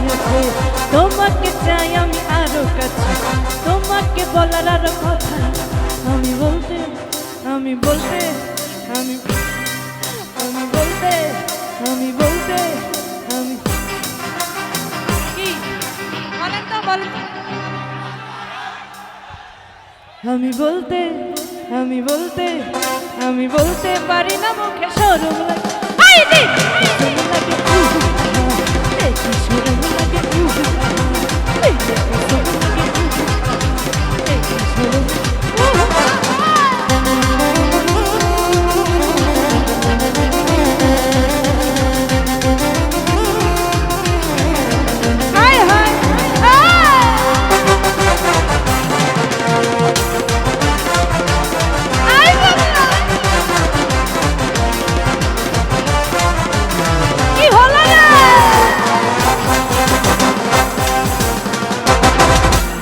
কথাই আছে, তোমাকে চাই আমি আরো কাছে, তোমাকে বলার আরো কথা। আমি বলতে আমি বলতে আমি আমি বলতে আমি বলতে আমি কি বলেন তো বলেন। আমি বলতে আমি বলতে আমি বলতে পারি না, মুখে শরম লাগে, শরম লাগে, দেখি শরম লাগে, দেখি শরম লাগে, দেখি শরম।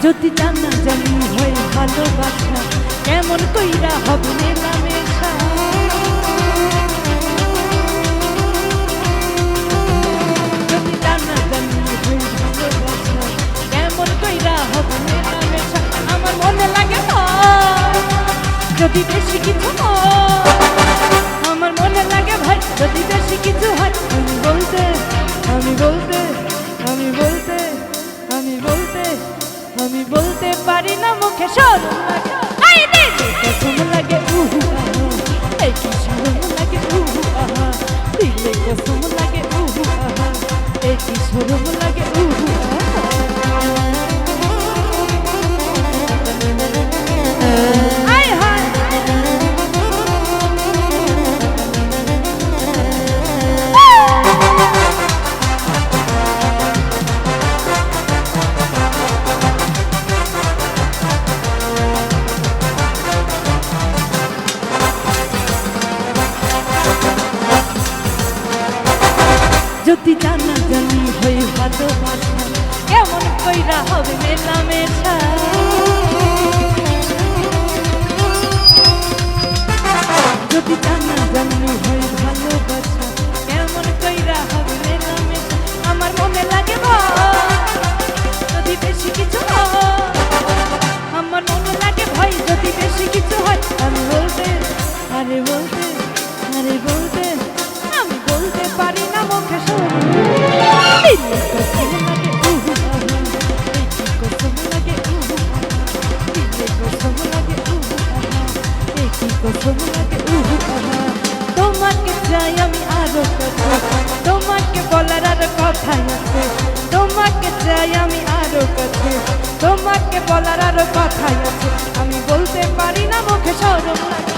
যদি জানা জানি হয় ভালোবাসা, কেমন কইরা হবে মেলামেশা। যদি জানা জানি হয় ভালোবাসা, কেমন কইরা হবে মেলামেশা। আমার মনে লাগে ভয় যদি বেশি কিছু হয়, আমার মনে লাগে ভাই যদি বেশি কিছু হয়। আমি বলতে আমি বলতে আমি বলতে আমি বলতে আমি বলতে পারি না, মুখে শরম লাগে, কসম লাগে, এই কি শরম লাগে, দিলে কসম লাগে, এই কি শরম লাগে, যদি জানা জানি হয়ে ভালোবাসা, কেমন কইরা হবে মেলামেশা। যদি জানা জানি হয়ে ভালোবাসা, কেমন কইরা হবে মেলামেশা। আমার মনে লাগে ভয় যদি বেশি কিছু হয়, আমার মনে লাগে ভয় যদি বেশি কিছু হয়। আমি বলতে আরে বলতে আরে বলতে আমি বলতে পারি না, মুখে শরম লাগে, কসম লাগে, কসম লাগে, কসম লাগে, কসম লাগে। তোমাকে চাই আমি আরো কাছে, তোমাকে বলার আরো কথাই আছে, তোমাকে চাই আমি আরো কাছে, তোমাকে বলার আরো কথাই আছে। আমি বলতে পারি না, মুখে শরম লাগে।